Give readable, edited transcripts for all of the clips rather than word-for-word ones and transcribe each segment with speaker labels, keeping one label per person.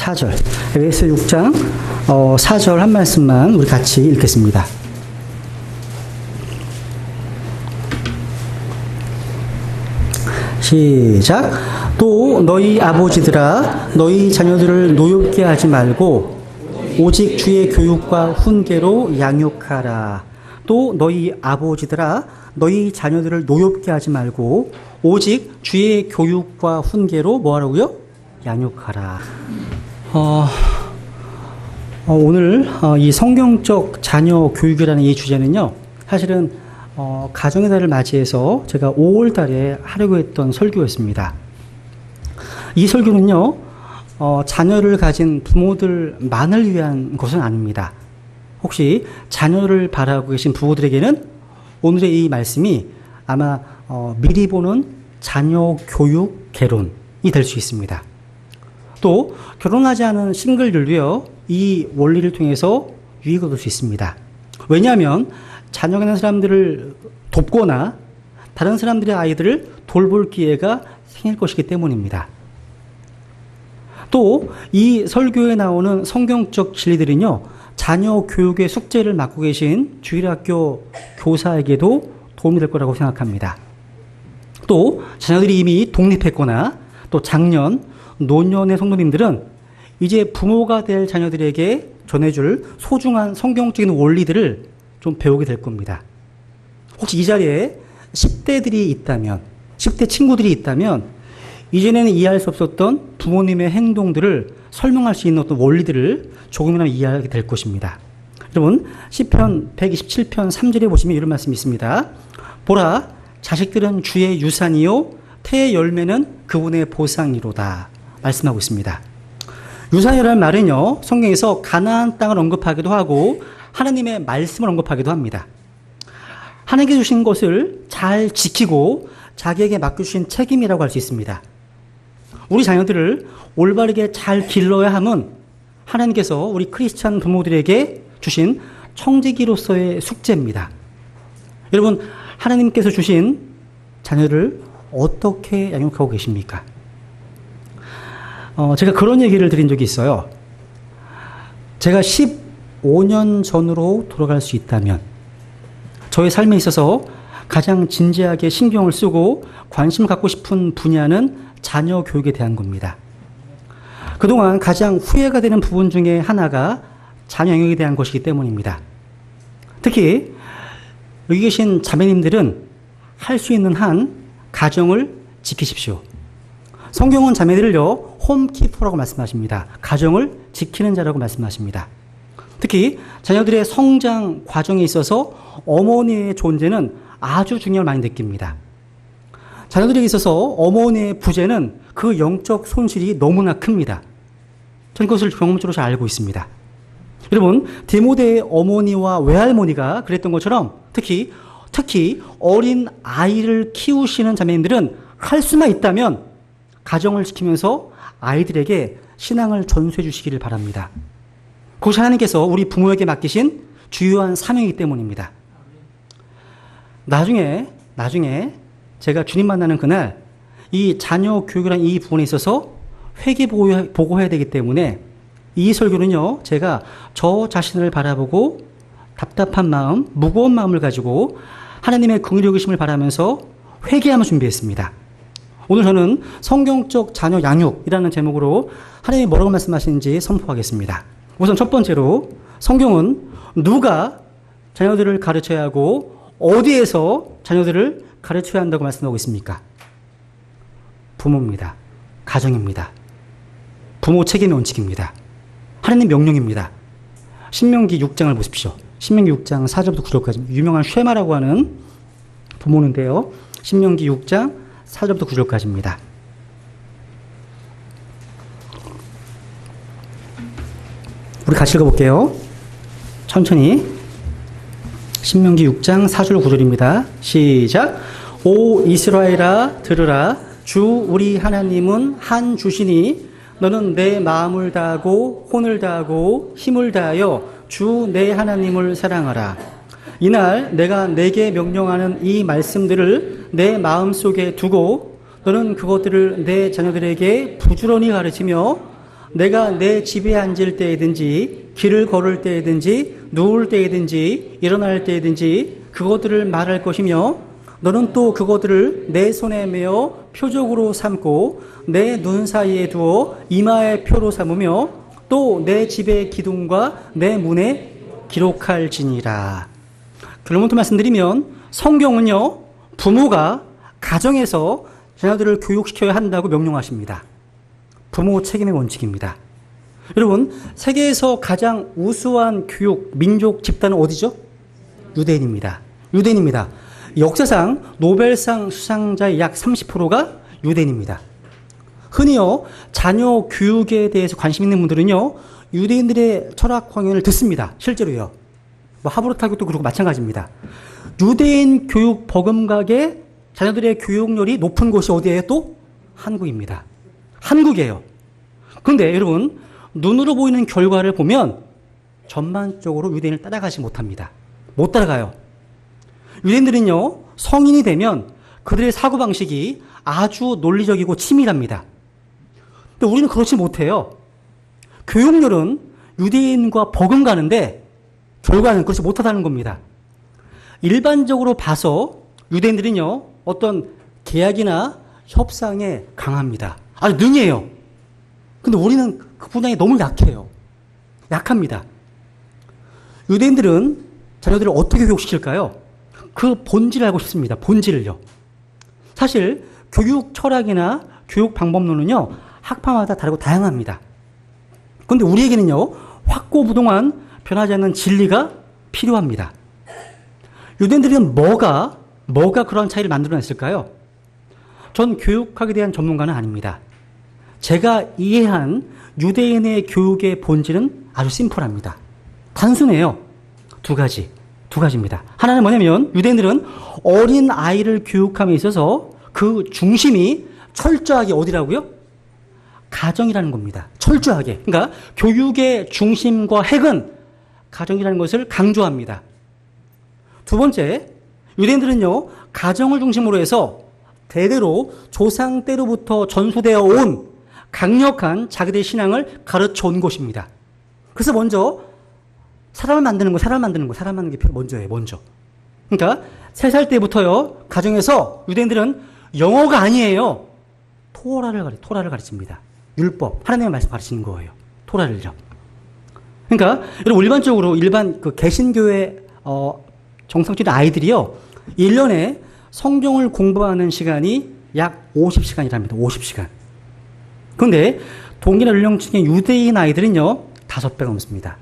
Speaker 1: 4절, 에베소 6장 4절 한 말씀만 우리 같이 읽겠습니다. 시작. 또 너희 아버지들아 너희 자녀들을 노엽게 하지 말고 오직 주의 교육과 훈계로 양육하라. 또 너희 아버지들아 너희 자녀들을 노엽게 하지 말고 오직 주의 교육과 훈계로 뭐 하라고요? 양육하라. 오늘 이 성경적 자녀 교육이라는 이 주제는요, 사실은 가정의 달을 맞이해서 제가 5월 달에 하려고 했던 설교였습니다. 이 설교는요, 자녀를 가진 부모들만을 위한 것은 아닙니다. 혹시 자녀를 바라고 계신 부모들에게는 오늘의 이 말씀이 아마 미리 보는 자녀 교육 개론이 될 수 있습니다. 또 결혼하지 않은 싱글들도요, 이 원리를 통해서 유익을 얻을 수 있습니다. 왜냐하면 자녀가 있는 사람들을 돕거나 다른 사람들의 아이들을 돌볼 기회가 생길 것이기 때문입니다. 또 이 설교에 나오는 성경적 진리들은요, 자녀 교육의 숙제를 맡고 계신 주일학교 교사에게도 도움이 될 거라고 생각합니다. 또 자녀들이 이미 독립했거나 또 작년, 노년의 성도님들은 이제 부모가 될 자녀들에게 전해줄 소중한 성경적인 원리들을 좀 배우게 될 겁니다. 혹시 이 자리에 10대들이 있다면, 10대 친구들이 있다면 이전에는 이해할 수 없었던 부모님의 행동들을 설명할 수 있는 어떤 원리들을 조금이나마 이해하게 될 것입니다. 여러분, 시편 127편 3절에 보시면 이런 말씀이 있습니다. 보라, 자식들은 주의 유산이요 태의 열매는 그분의 보상이로다 말씀하고 있습니다. 유산이라는 말은요, 성경에서 가나안 땅을 언급하기도 하고 하나님의 말씀을 언급하기도 합니다. 하나님께 주신 것을 잘 지키고 자기에게 맡겨주신 책임이라고 할 수 있습니다. 우리 자녀들을 올바르게 잘 길러야 함은 하나님께서 우리 크리스찬 부모들에게 주신 청지기로서의 숙제입니다. 여러분, 하나님께서 주신 자녀를 어떻게 양육하고 계십니까? 제가 그런 얘기를 드린 적이 있어요. 제가 15년 전으로 돌아갈 수 있다면 저의 삶에 있어서 가장 진지하게 신경을 쓰고 관심을 갖고 싶은 분야는 자녀 교육에 대한 겁니다. 그동안 가장 후회가 되는 부분 중에 하나가 자녀 양육에 대한 것이기 때문입니다. 특히 여기 계신 자매님들은 할 수 있는 한 가정을 지키십시오. 성경은 자매들을요, 홈키퍼라고 말씀하십니다. 가정을 지키는 자라고 말씀하십니다. 특히 자녀들의 성장 과정에 있어서 어머니의 존재는 아주 중요한 많이 느낍니다. 자녀들에게 있어서 어머니의 부재는 그 영적 손실이 너무나 큽니다. 저는 그것을 경험적으로 잘 알고 있습니다. 여러분, 디모데의 어머니와 외할머니가 그랬던 것처럼 특히 어린 아이를 키우시는 자매님들은 할 수만 있다면 가정을 지키면서 아이들에게 신앙을 전수해 주시기를 바랍니다. 그것이 하나님께서 우리 부모에게 맡기신 주요한 사명이기 때문입니다. 나중에 제가 주님 만나는 그날 이 자녀 교육이라는 이 부분에 있어서 회개보고해야 되기 때문에 이 설교는요, 제가 저 자신을 바라보고 답답한 마음, 무거운 마음을 가지고 하나님의 긍휼히 여기심을 바라면서 회개하며 준비했습니다. 오늘 저는 성경적 자녀 양육이라는 제목으로 하나님이 뭐라고 말씀하시는지 선포하겠습니다. 우선 첫 번째로 성경은 누가 자녀들을 가르쳐야 하고 어디에서 자녀들을 가르쳐야 한다고 말씀하고 있습니까? 부모입니다. 가정입니다. 부모 책임의 원칙입니다. 하나님 명령입니다. 신명기 6장을 보십시오. 신명기 6장 4절부터 9절까지 유명한 쉐마라고 하는 부모인데요. 신명기 6장 4절부터 9절까지입니다. 우리 같이 읽어볼게요. 천천히. 신명기 6장 4절 9절입니다. 시작. 오 이스라엘아 들으라. 주 우리 하나님은 한 주시니 너는 내 마음을 다하고 혼을 다하고 힘을 다하여 주 내 하나님을 사랑하라. 이날 내가 내게 명령하는 이 말씀들을 내 마음속에 두고 너는 그것들을 내 자녀들에게 부지런히 가르치며 내가 내 집에 앉을 때이든지 길을 걸을 때이든지 누울 때이든지 일어날 때이든지 그것들을 말할 것이며 너는 또 그것들을 내 손에 메어 표적으로 삼고 내 눈 사이에 두어 이마에 표로 삼으며 또 내 집의 기둥과 내 문에 기록할지니라. 결론부터 말씀드리면 성경은요, 부모가 가정에서 자녀들을 교육시켜야 한다고 명령하십니다. 부모 책임의 원칙입니다. 여러분, 세계에서 가장 우수한 교육, 민족 집단은 어디죠? 유대인입니다. 유대인입니다. 역사상 노벨상 수상자의 약 30%가 유대인입니다. 흔히요, 자녀 교육에 대해서 관심 있는 분들은요, 유대인들의 철학 강연을 듣습니다. 실제로요. 뭐 하버드 학교도 그렇고 마찬가지입니다. 유대인 교육 버금가게 자녀들의 교육열이 높은 곳이 어디예요? 또 한국입니다. 한국이에요. 그런데 여러분, 눈으로 보이는 결과를 보면 전반적으로 유대인을 따라가지 못합니다. 못 따라가요. 유대인들은요, 성인이 되면 그들의 사고방식이 아주 논리적이고 치밀합니다. 근데 우리는 그렇지 못해요. 교육열은 유대인과 버금가는데 결과는 그렇지 못하다는 겁니다. 일반적으로 봐서 유대인들은요, 어떤 계약이나 협상에 강합니다. 아주 능해요. 근데 우리는 그 분야에 너무 약해요. 약합니다. 유대인들은 자녀들을 어떻게 교육시킬까요? 그 본질을 알고 싶습니다. 본질을요. 사실 교육 철학이나 교육 방법론은요, 학파마다 다르고 다양합니다. 그런데 우리에게는요, 확고부동한 변하지 않는 진리가 필요합니다. 유대인들은 뭐가 그런 차이를 만들어냈을까요? 전 교육학에 대한 전문가는 아닙니다. 제가 이해한 유대인의 교육의 본질은 아주 심플합니다. 단순해요. 두 가지입니다. 하나는 뭐냐면 유대인들은 어린 아이를 교육함에 있어서 그 중심이 철저하게 어디라고요? 가정이라는 겁니다. 철저하게. 그러니까 교육의 중심과 핵은 가정이라는 것을 강조합니다. 두 번째, 유대인들은요, 가정을 중심으로 해서 대대로 조상 때로부터 전수되어 온 강력한 자기들의 신앙을 가르쳐 온 것입니다. 그래서 먼저 사람 만드는 게 먼저예요, 먼저. 그러니까 3살 때부터요, 가정에서 유대인들은 영어가 아니에요. 토라를 가르칩니다. 율법, 하나님의 말씀 가르치는 거예요. 토라를요. 그러니까 여러분, 일반 그 개신교회 정상적인 아이들이요, 1년에 성경을 공부하는 시간이 약 50시간이랍니다. 50시간. 그런데 동일한 연령층의 유대인 아이들은요, 5배가 넘습니다.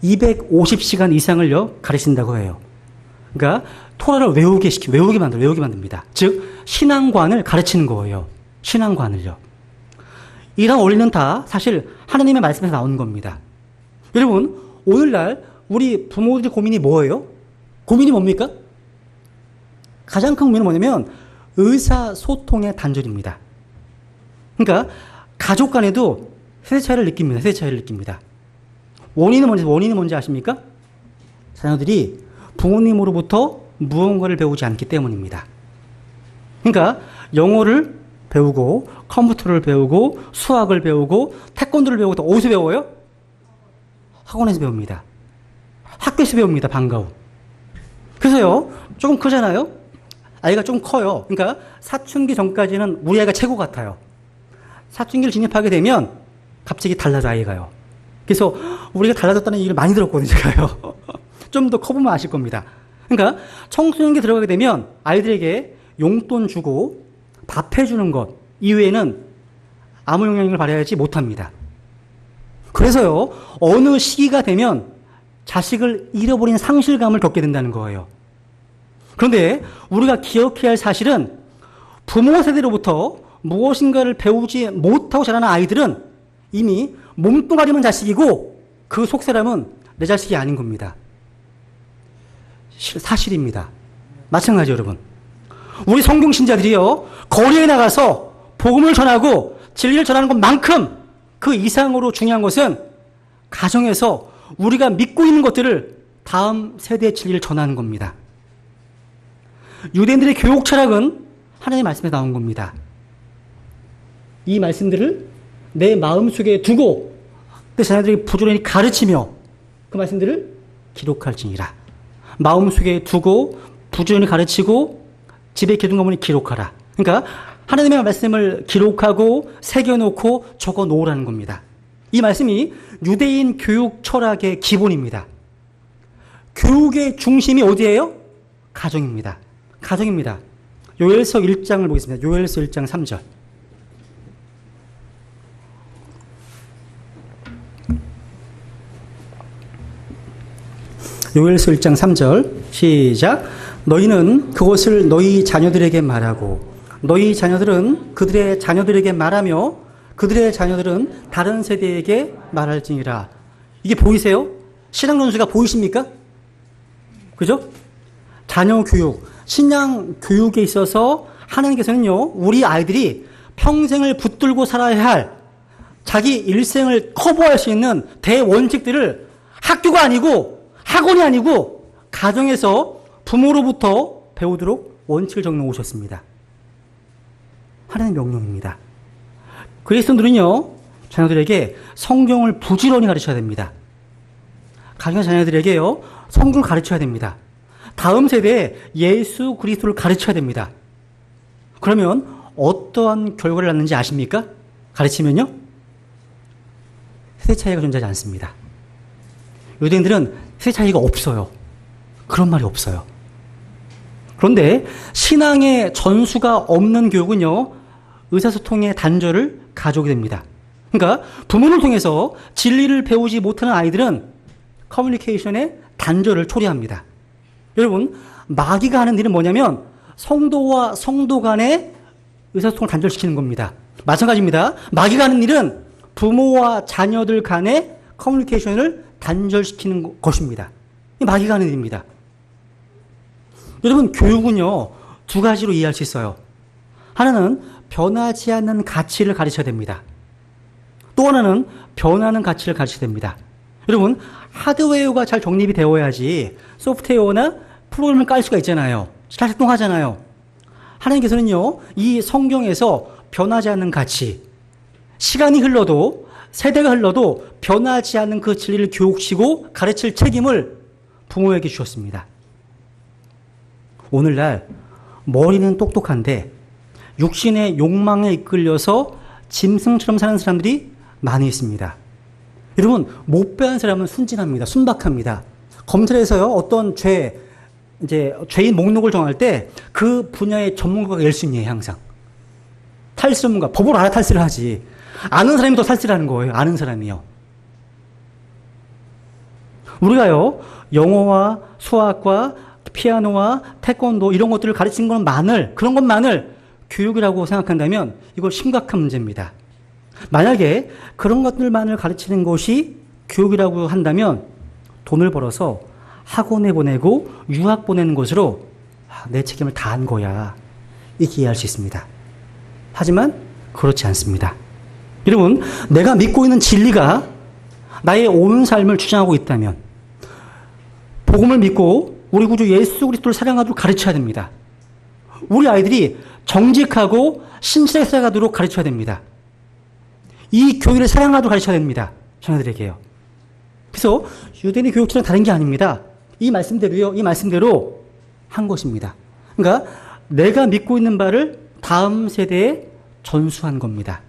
Speaker 1: 250시간 이상을요, 가르친다고 해요. 그러니까 토라를 외우게 만듭니다. 즉, 신앙관을 가르치는 거예요. 신앙관을요. 이런 원리는 다 사실 하나님의 말씀에서 나오는 겁니다. 여러분, 오늘날 우리 부모들의 고민이 뭐예요? 고민이 뭡니까? 가장 큰 고민은 뭐냐면 의사소통의 단절입니다. 그러니까 가족 간에도 세대 차이를 느낍니다. 원인은 뭔지 아십니까? 자녀들이 부모님으로부터 무언가를 배우지 않기 때문입니다. 그러니까 영어를 배우고 컴퓨터를 배우고 수학을 배우고 태권도를 배우고 또 어디서 배워요? 학원에서 배웁니다. 학교에서 배웁니다. 방과 후. 그래서요, 조금 크잖아요? 아이가 좀 커요. 그러니까 사춘기 전까지는 우리 아이가 최고 같아요. 사춘기를 진입하게 되면 갑자기 달라져, 아이가요. 그래서 우리가 달라졌다는 얘기를 많이 들었거든요, 제가요. 좀 더 커보면 아실 겁니다. 그러니까 청소년기 들어가게 되면 아이들에게 용돈 주고 밥 해주는 것 이외에는 아무 영향력을 발휘하지 못합니다. 그래서요, 어느 시기가 되면 자식을 잃어버린 상실감을 겪게 된다는 거예요. 그런데 우리가 기억해야 할 사실은 부모 세대로부터 무엇인가를 배우지 못하고 자라는 아이들은 이미 몸뚱아리만 자식이고 그 속사람은 내 자식이 아닌 겁니다. 사실입니다. 마찬가지 여러분. 우리 성경신자들이요, 거리에 나가서 복음을 전하고 진리를 전하는 것만큼 그 이상으로 중요한 것은 가정에서 우리가 믿고 있는 것들을 다음 세대의 진리를 전하는 겁니다. 유대인들의 교육 철학은 하나님의 말씀에 나온 겁니다. 이 말씀들을 내 마음속에 두고 내 자녀들에게 부지런히 가르치며 그 말씀들을 기록할지니라. 마음속에 두고 부지런히 가르치고 집에 기둥 가문에 기록하라. 그러니까 하나님의 말씀을 기록하고 새겨놓고 적어 놓으라는 겁니다. 이 말씀이 유대인 교육 철학의 기본입니다. 교육의 중심이 어디예요? 가정입니다. 가정입니다. 요엘서 1장을 보겠습니다. 요엘서 1장 3절. 요엘서 1장 3절 시작. 너희는 그것을 너희 자녀들에게 말하고 너희 자녀들은 그들의 자녀들에게 말하며 그들의 자녀들은 다른 세대에게 말할지니라. 이게 보이세요? 신앙 전수가 보이십니까? 그죠? 자녀 교육, 신앙 교육에 있어서 하나님께서는요, 우리 아이들이 평생을 붙들고 살아야 할 자기 일생을 커버할 수 있는 대원칙들을 학교가 아니고 학원이 아니고 가정에서 부모로부터 배우도록 원칙을 정해 오셨습니다. 하나님의 명령입니다. 그리스도인들은요, 자녀들에게 성경을 부지런히 가르쳐야 됩니다. 가정 자녀들에게요, 성경을 가르쳐야 됩니다. 다음 세대에 예수 그리스도를 가르쳐야 됩니다. 그러면 어떠한 결과를 낳는지 아십니까? 가르치면요, 세대 차이가 존재하지 않습니다. 유대인들은 세대 차이가 없어요. 그런 말이 없어요. 그런데 신앙의 전수가 없는 교육은요, 의사소통의 단절을 가져오게 됩니다. 그러니까 부모를 통해서 진리를 배우지 못하는 아이들은 커뮤니케이션의 단절을 초래합니다. 여러분, 마귀가 하는 일은 뭐냐면 성도와 성도 간의 의사소통을 단절시키는 겁니다. 마찬가지입니다. 마귀가 하는 일은 부모와 자녀들 간의 커뮤니케이션을 단절시키는 것입니다. 이 마귀가 하는 일입니다. 여러분, 교육은요, 두 가지로 이해할 수 있어요. 하나는 변하지 않는 가치를 가르쳐야 됩니다. 또 하나는 변하는 가치를 가르쳐야 됩니다. 여러분, 하드웨어가 잘 정립이 되어야지 소프트웨어나 프로그램을 깔 수가 있잖아요. 잘 작동하잖아요. 하나님께서는요, 이 성경에서 변하지 않는 가치, 시간이 흘러도 세대가 흘러도 변하지 않는 그 진리를 교육시키고 가르칠 책임을 부모에게 주셨습니다. 오늘날 머리는 똑똑한데 육신의 욕망에 이끌려서 짐승처럼 사는 사람들이 많이 있습니다. 여러분, 못 배운 사람은 순진합니다. 순박합니다. 검찰에서요, 어떤 죄인 목록을 정할 때 그 분야의 전문가가 1순위예요, 항상. 탈세 전문가, 법으로 알아 탈세를 하지. 아는 사람이 더 탈세를 하는 거예요, 아는 사람이요. 우리가요, 영어와 수학과 피아노와 태권도 이런 것들을 가르치는 것만을, 그런 것만을 교육이라고 생각한다면 이거 심각한 문제입니다. 만약에 그런 것들만을 가르치는 것이 교육이라고 한다면 돈을 벌어서 학원에 보내고 유학 보내는 것으로 내 책임을 다한 거야, 이렇게 이해할 수 있습니다. 하지만 그렇지 않습니다. 여러분, 내가 믿고 있는 진리가 나의 온 삶을 주장하고 있다면 복음을 믿고 우리 구주 예수 그리스도를 사랑하도록 가르쳐야 됩니다. 우리 아이들이 정직하고 신실하게 살아가도록 가르쳐야 됩니다. 이 교회를 사랑하도록 가르쳐야 됩니다. 자녀들에게요. 그래서 유대인의 교육처럼 다른 게 아닙니다. 이 말씀대로 한 것입니다. 그러니까 내가 믿고 있는 바를 다음 세대에 전수한 겁니다.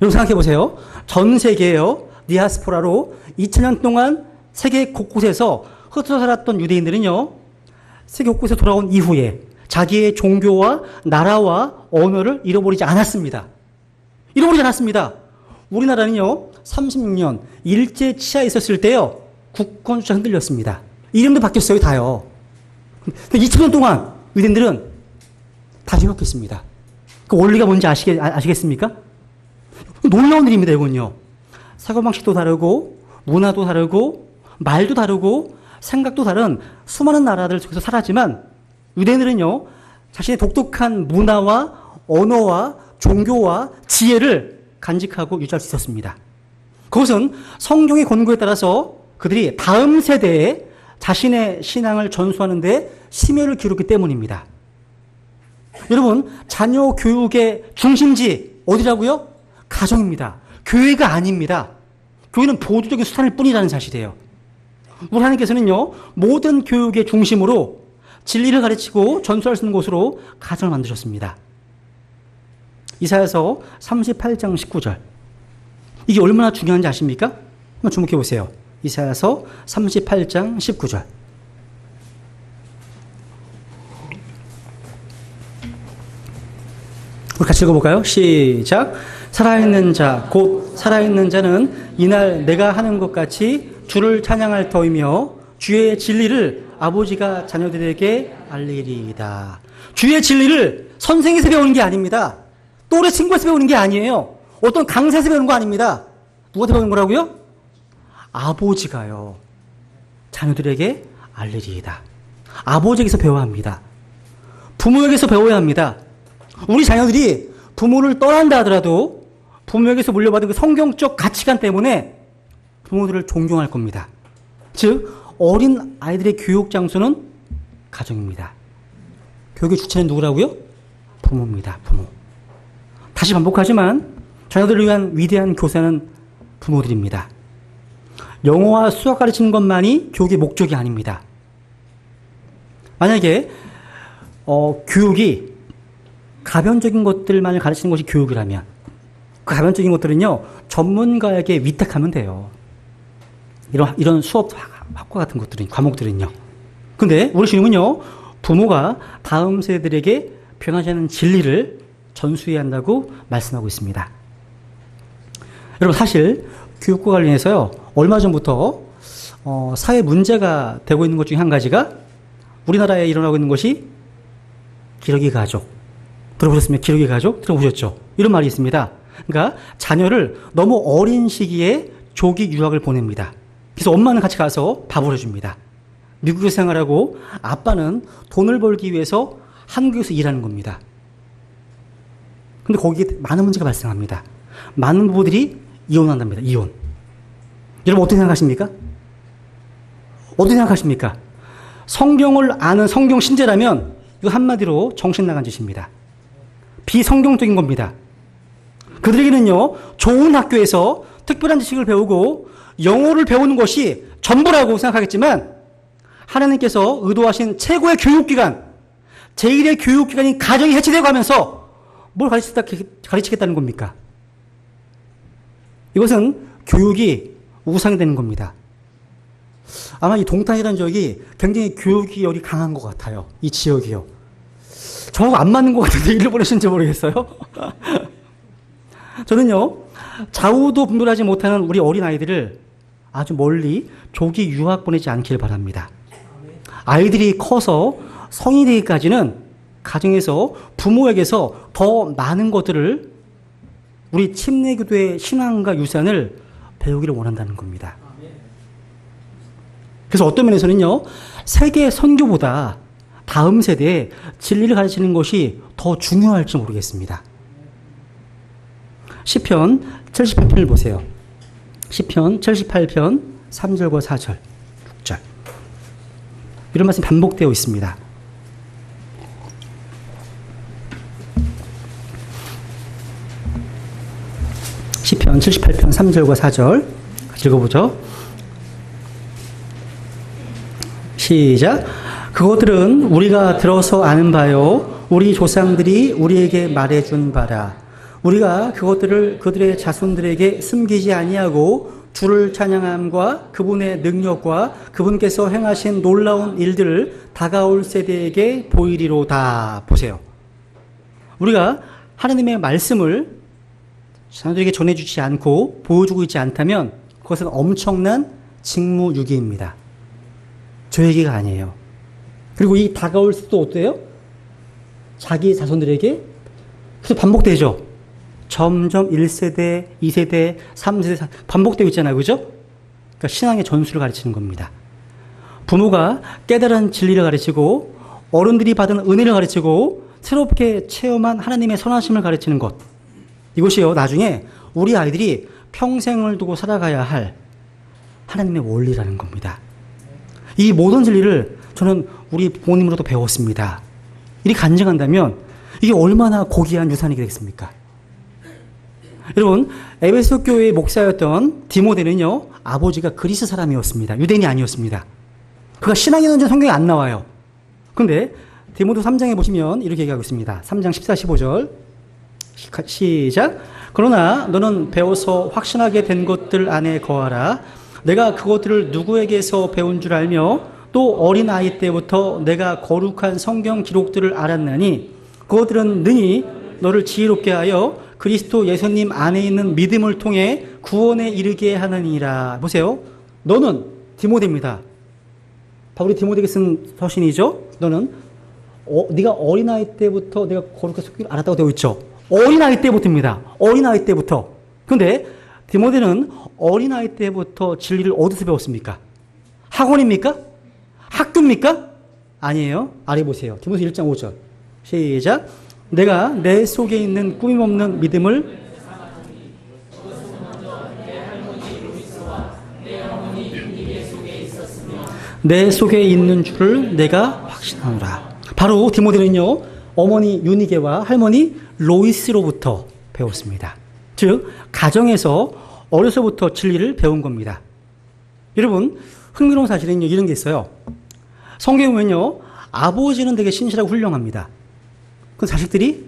Speaker 1: 여러분 생각해 보세요. 전 세계에요, 디아스포라로 2000년 동안 세계 곳곳에서 흩어져 살았던 유대인들은요, 세계 곳곳에 돌아온 이후에 자기의 종교와 나라와 언어를 잃어버리지 않았습니다. 잃어버리지 않았습니다. 우리나라는요, 36년 일제 치하에 있었을 때요, 국권 주자 흔들렸습니다. 이름도 바뀌었어요, 다요. 2000년 동안 유대인들은 다 행복했습니다. 그 원리가 뭔지 아시겠습니까? 놀라운 일입니다, 이건요. 사고방식도 다르고, 문화도 다르고, 말도 다르고, 생각도 다른 수많은 나라들 속에서 살았지만, 유대인들은요, 자신의 독특한 문화와 언어와 종교와 지혜를 간직하고 유지할 수 있었습니다. 그것은 성경의 권고에 따라서 그들이 다음 세대에 자신의 신앙을 전수하는 데 심혈을 기울였기 때문입니다. 여러분, 자녀 교육의 중심지 어디라고요? 가정입니다. 교회가 아닙니다. 교회는 보조적인 수단일 뿐이라는 사실이에요. 우리 하나님께서는요, 모든 교육의 중심으로 진리를 가르치고 전수할 수 있는 곳으로 가정을 만드셨습니다. 이사야서 38장 19절. 이게 얼마나 중요한지 아십니까? 한번 주목해 보세요. 이사야서 38장 19절. 우리 같이 읽어볼까요? 시작. 살아있는 자, 곧 살아있는 자는 이날 내가 하는 것 같이 주를 찬양할 터이며 주의 진리를 아버지가 자녀들에게 알리리이다. 주의 진리를 선생에서 배우는 게 아닙니다. 또래 친구에서 배우는 게 아니에요. 어떤 강사에서 배우는 거 아닙니다. 누구한테 배우는 거라고요? 아버지가요, 자녀들에게 알리리이다. 아버지에게서 배워야 합니다. 부모에게서 배워야 합니다. 우리 자녀들이 부모를 떠난다 하더라도 부모에게서 물려받은 그 성경적 가치관 때문에 부모들을 존경할 겁니다. 즉, 어린 아이들의 교육 장소는 가정입니다. 교육의 주체는 누구라고요? 부모입니다. 부모. 다시 반복하지만 자녀들을 위한 위대한 교사는 부모들입니다. 영어와 수학 가르치는 것만이 교육의 목적이 아닙니다. 만약에 교육이 가변적인 것들만을 가르치는 것이 교육이라면 그 가변적인 것들은요, 전문가에게 위탁하면 돼요. 이런 수업 학과 같은 것들은, 과목들은요. 근데 우리 주님은요, 부모가 다음 세대들에게 변하지 않는 진리를 전수해야 한다고 말씀하고 있습니다. 여러분, 사실 교육과 관련해서요, 얼마 전부터 사회 문제가 되고 있는 것 중에 한 가지가 우리나라에 일어나고 있는 것이 기러기 가족. 들어보셨습니까? 기러기 가족? 들어보셨죠? 이런 말이 있습니다. 그러니까 자녀를 너무 어린 시기에 조기 유학을 보냅니다. 그래서 엄마는 같이 가서 밥을 해줍니다. 미국에서 생활하고 아빠는 돈을 벌기 위해서 한국에서 일하는 겁니다. 근데 거기에 많은 문제가 발생합니다. 많은 부부들이 이혼한답니다. 이혼. 여러분, 어떻게 생각하십니까? 어떻게 생각하십니까? 성경을 아는 성경 신자라면 이거 한마디로 정신 나간 짓입니다. 비성경적인 겁니다. 그들에게는요, 좋은 학교에서 특별한 지식을 배우고 영어를 배우는 것이 전부라고 생각하겠지만 하나님께서 의도하신 최고의 교육기관, 제1의 교육기관인 가정이 해체되고 하면서 뭘 가르치겠다는 겁니까? 이것은 교육이 우상이 되는 겁니다. 아마 이 동탄이라는 지역이 굉장히 교육이 열이 강한 것 같아요. 이 지역이요. 저하고 안 맞는 것 같은데 일을 보내신지 모르겠어요. 저는요, 좌우도 분별하지 못하는 우리 어린아이들을 아주 멀리 조기 유학 보내지 않기를 바랍니다. 아이들이 커서 성인이 되기까지는 가정에서 부모에게서 더 많은 것들을 우리 침례교도의 신앙과 유산을 배우기를 원한다는 겁니다. 그래서 어떤 면에서는요, 세계 선교보다 다음 세대에 진리를 가르치는 것이 더 중요할지 모르겠습니다. 시편 78편을 보세요. 시편 78편 3절과 4절, 6절. 이런 말씀이 반복되어 있습니다. 시편 78편 3절과 4절 같이 읽어보죠. 시작. 그것들은 우리가 들어서 아는 바요, 우리 조상들이 우리에게 말해준 바라. 우리가 그것들을 그들의 자손들에게 숨기지 아니하고 주를 찬양함과 그분의 능력과 그분께서 행하신 놀라운 일들을 다가올 세대에게 보이리로다. 보세요. 우리가 하나님의 말씀을 자녀들에게 전해주지 않고 보여주고 있지 않다면 그것은 엄청난 직무유기입니다. 저 얘기가 아니에요. 그리고 이 다가올 수도 어때요? 자기 자손들에게 계속 반복되죠. 점점 1세대, 2세대, 3세대 반복되고 있잖아요. 그죠? 그러니까 신앙의 전수를 가르치는 겁니다. 부모가 깨달은 진리를 가르치고 어른들이 받은 은혜를 가르치고 새롭게 체험한 하나님의 선하심을 가르치는 것. 이것이요, 나중에 우리 아이들이 평생을 두고 살아가야 할 하나님의 원리라는 겁니다. 이 모든 진리를 저는 우리 부모님으로도 배웠습니다. 이렇게 간증한다면 이게 얼마나 고귀한 유산이 되겠습니까? 여러분, 에베소 교회의 목사였던 디모데는요, 아버지가 그리스 사람이었습니다. 유대인이 아니었습니다. 그가 신앙이 있는지 성경에 안 나와요. 근데 디모데 3장에 보시면 이렇게 얘기하고 있습니다. 3장 14, 15절. 시작. 그러나 너는 배워서 확신하게 된 것들 안에 거하라. 내가 그것들을 누구에게서 배운 줄 알며 또 어린아이 때부터 내가 거룩한 성경 기록들을 알았나니 그것들은 능히 너를 지혜롭게 하여 그리스도 예수님 안에 있는 믿음을 통해 구원에 이르게 하느니라. 보세요. 너는 디모데입니다. 바울이 디모데에게 쓴 서신이죠. 너는 네가 어린아이 때부터 내가 거룩한 성경을 알았다고 되어 있죠. 어린아이 때부터입니다. 어린아이 때부터. 근데 디모데는 어린아이 때부터 진리를 어디서 배웠습니까? 학원입니까? 학교입니까? 아니에요. 아래 보세요. 디모데 1장 5절. 시작. 내가 내 속에 있는 꾸밈없는 믿음을 내 속에 있는 줄을 내가 확신하노라. 바로 디모데는요, 어머니 유니게와 할머니 로이스로부터 배웠습니다. 즉, 가정에서 어려서부터 진리를 배운 겁니다. 여러분, 흥미로운 사실은요, 이런 게 있어요. 성경에 보면요, 아버지는 되게 신실하고 훌륭합니다. 그 자식들이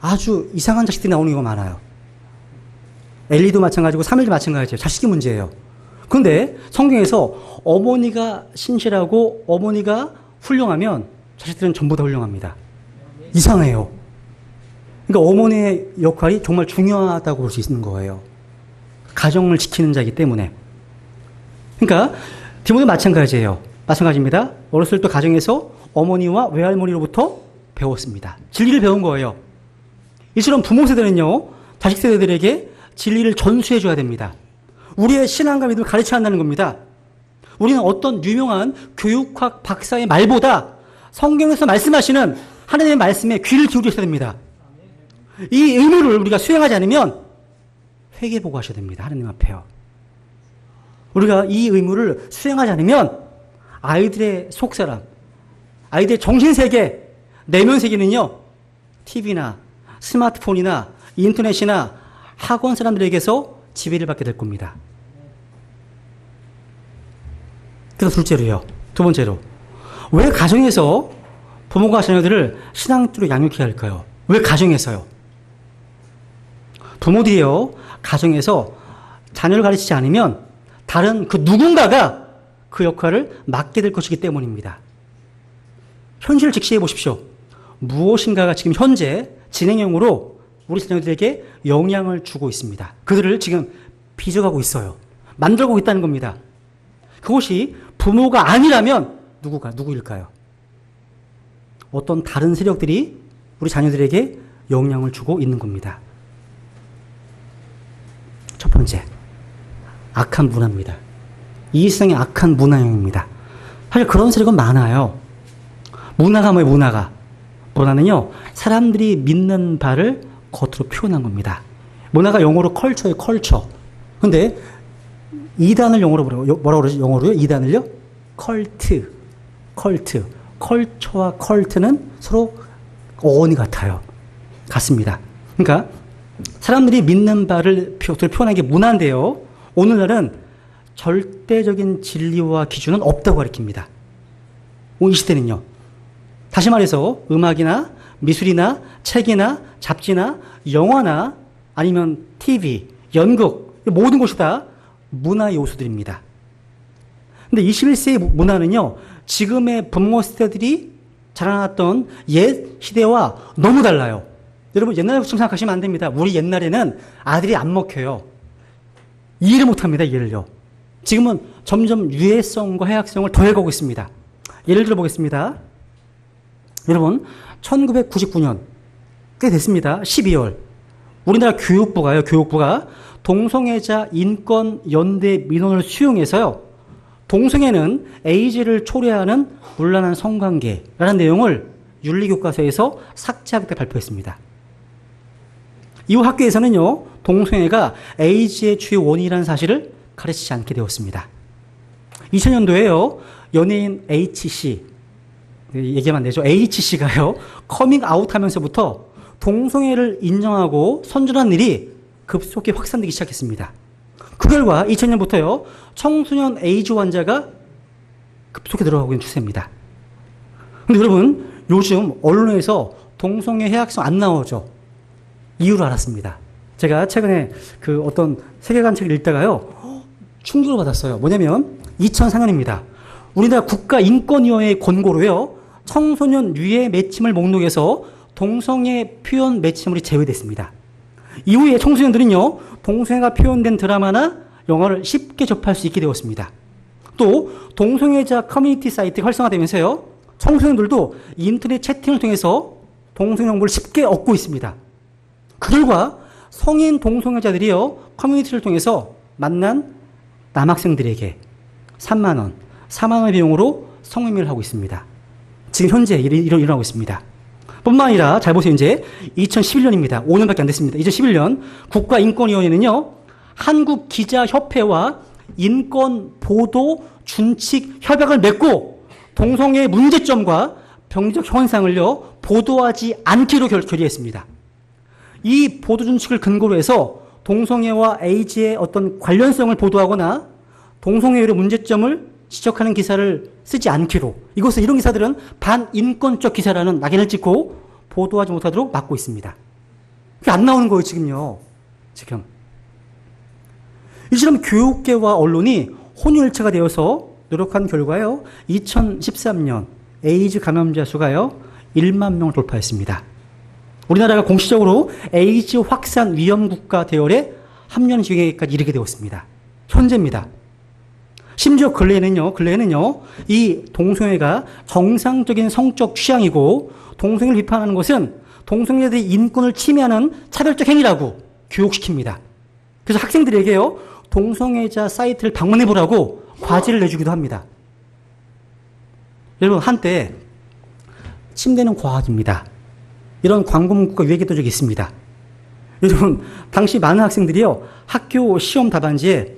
Speaker 1: 아주 이상한 자식들이 나오는 경우가 많아요. 엘리도 마찬가지고 사무엘도 마찬가지예요. 자식이 문제예요. 그런데 성경에서 어머니가 신실하고 어머니가 훌륭하면 자식들은 전부 다 훌륭합니다. 이상해요. 그러니까 어머니의 역할이 정말 중요하다고 볼 수 있는 거예요. 가정을 지키는 자이기 때문에. 그러니까 디모데 마찬가지예요. 마찬가지입니다. 어렸을 때 가정에서 어머니와 외할머니로부터 배웠습니다. 진리를 배운 거예요. 이처럼 부모 세대는요, 자식 세대들에게 진리를 전수해 줘야 됩니다. 우리의 신앙과 믿음을 가르쳐야 한다는 겁니다. 우리는 어떤 유명한 교육학 박사의 말보다 성경에서 말씀하시는 하나님의 말씀에 귀를 기울이셔야 됩니다. 이 의무를 우리가 수행하지 않으면 회개보고 하셔야 됩니다. 하나님 앞에요. 우리가 이 의무를 수행하지 않으면 아이들의 속사람, 아이들의 정신세계, 내면세계는요, TV나 스마트폰이나 인터넷이나 학원 사람들에게서 지배를 받게 될 겁니다. 그래서 둘째로요. 두 번째로. 왜 가정에서 부모가 자녀들을 신앙적으로 양육해야 할까요? 왜 가정에서요? 부모들이요, 가정에서 자녀를 가르치지 않으면 다른 그 누군가가 그 역할을 맡게 될 것이기 때문입니다. 현실을 직시해 보십시오. 무엇인가가 지금 현재 진행형으로 우리 자녀들에게 영향을 주고 있습니다. 그들을 지금 빚어가고 있어요. 만들고 있다는 겁니다. 그것이 부모가 아니라면 누구일까요? 어떤 다른 세력들이 우리 자녀들에게 영향을 주고 있는 겁니다. 첫 번째, 악한 문화입니다. 이 세상의 악한 문화형입니다. 사실 그런 세력은 많아요. 문화가 뭐예요, 문화가? 문화는요, 사람들이 믿는 바를 겉으로 표현한 겁니다. 문화가 영어로 컬처예요, 컬처. 근데 이단을 영어로 뭐라고 그러죠? 영어로요? 이단을요? 컬트. 컬처와 컬트는 서로 어원이 같아요. 같습니다. 그러니까 사람들이 믿는 바를 표현하는 게 문화인데요. 오늘날은 절대적인 진리와 기준은 없다고 가르칩니다. 이 시대는요. 다시 말해서 음악이나 미술이나 책이나 잡지나 영화나 아니면 TV, 연극, 모든 것이 다 문화 요소들입니다. 근데 21세기 문화는요, 지금의 부모 세대들이 자라났던 옛 시대와 너무 달라요. 여러분, 옛날 것처럼 생각하시면 안 됩니다. 우리 옛날에는 아들이 안 먹혀요. 이해를 못 합니다, 이해를요. 지금은 점점 유해성과 해악성을 더해가고 있습니다. 예를 들어 보겠습니다. 여러분, 1999년, 꽤 됐습니다. 12월. 우리나라 교육부가 동성애자 인권연대 민원을 수용해서요, 동성애는 에이즈를 초래하는 문란한 성관계라는 내용을 윤리교과서에서 삭제하겠다고 발표했습니다. 이후 학교에서는요, 동성애가 에이즈의 주요 원인이라는 사실을 가르치지 않게 되었습니다. 2000년도에요, 연예인 HC, 얘기하면 안 되죠. HC가요, 커밍아웃 하면서부터 동성애를 인정하고 선전한 일이 급속히 확산되기 시작했습니다. 그 결과 2000년부터요, 청소년 에이즈 환자가 급속히 늘어나고 있는 추세입니다. 근데 여러분, 요즘 언론에서 동성애 해악성 안 나오죠? 이유를 알았습니다. 제가 최근에 그 어떤 세계관 책을 읽다가요, 충격을 받았어요. 뭐냐면 2004년입니다. 우리나라 국가인권위원회의 권고로요, 청소년 유해 매체물 목록에서 동성애 표현 매체물이 제외됐습니다. 이후에 청소년들은요, 동성애가 표현된 드라마나 영화를 쉽게 접할 수 있게 되었습니다. 또 동성애자 커뮤니티 사이트가 활성화되면서요, 청소년들도 인터넷 채팅을 통해서 동성애 정보를 쉽게 얻고 있습니다. 그 결과 성인 동성애자들이요, 커뮤니티를 통해서 만난 남학생들에게 3만 원, 4만 원의 비용으로 성매매를 하고 있습니다. 지금 현재 일어나고 있습니다. 뿐만 아니라 잘 보세요. 이제 2011년입니다. 5년밖에 안 됐습니다. 2011년 국가인권위원회는요, 한국기자협회와 인권보도준칙 협약을 맺고 동성애의 문제점과 병리적 현상을요, 보도하지 않기로 결의했습니다. 이 보도준칙을 근거로 해서 동성애와 에이즈의 어떤 관련성을 보도하거나 동성애 의료 문제점을 지적하는 기사를 쓰지 않기로, 이것은 이런 기사들은 반인권적 기사라는 낙인을 찍고 보도하지 못하도록 막고 있습니다. 그게 안 나오는 거예요, 지금요. 지금. 이처럼 교육계와 언론이 혼유일체가 되어서 노력한 결과요, 2013년 에이즈 감염자 수가요, 1만 명을 돌파했습니다. 우리나라가 공식적으로 에이즈 확산 위험 국가 대열에 합류하는 지경에까지 이르게 되었습니다. 현재입니다. 심지어 근래에는요, 이 동성애가 정상적인 성적 취향이고 동성애를 비판하는 것은 동성애자들의 인권을 침해하는 차별적 행위라고 교육시킵니다. 그래서 학생들에게요, 동성애자 사이트를 방문해보라고 과제를 내주기도 합니다. 여러분, 한때 침대는 과학입니다, 이런 광고 문구가 유행했던 적이 있습니다. 여러분, 당시 많은 학생들이요, 학교 시험 답안지에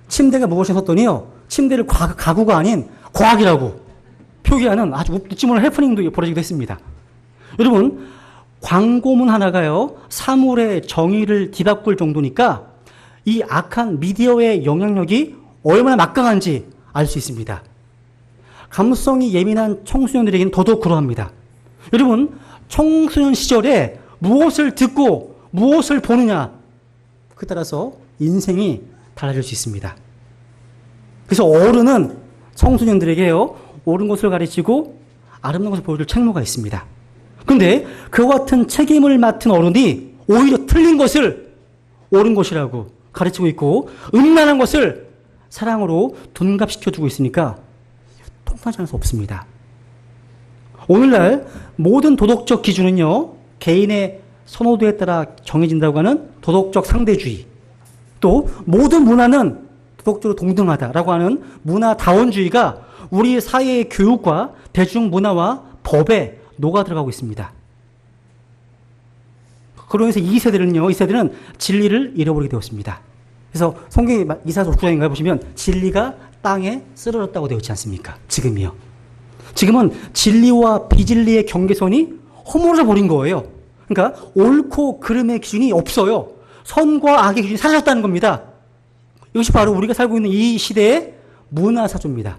Speaker 1: 침대가 무엇이 썼더니요, 침대를 가구가 아닌 과학이라고 표기하는 아주 웃지 못할 해프닝도 벌어지기도 했습니다. 여러분, 광고문 하나가요, 사물의 정의를 뒤바꿀 정도니까 이 악한 미디어의 영향력이 얼마나 막강한지 알 수 있습니다. 감수성이 예민한 청소년들에게는 더더욱 그러합니다. 여러분, 청소년 시절에 무엇을 듣고 무엇을 보느냐, 그에 따라서 인생이 달라질 수 있습니다. 그래서 어른은 청소년들에게요, 옳은 것을 가르치고 아름다운 것을 보여줄 책무가 있습니다. 그런데 그와 같은 책임을 맡은 어른이 오히려 틀린 것을 옳은 것이라고 가르치고 있고 음란한 것을 사랑으로 둔갑시켜주고 있으니까 통하지 않을 수 없습니다. 오늘날 모든 도덕적 기준은요, 개인의 선호도에 따라 정해진다고 하는 도덕적 상대주의, 또 모든 문화는 도덕적으로 동등하다라고 하는 문화다원주의가 우리 사회의 교육과 대중문화와 법에 녹아 들어가고 있습니다. 그러면서 이 세대는 진리를 잃어버리게 되었습니다. 그래서 성경의 이사야서 9장인가에 보시면 진리가 땅에 쓰러졌다고 되어 있지 않습니까? 지금이요. 지금은 진리와 비진리의 경계선이 허물어져 버린 거예요. 그러니까 옳고 그름의 기준이 없어요. 선과 악의 기준이 사라졌다는 겁니다. 이것이 바로 우리가 살고 있는 이 시대의 문화사조입니다.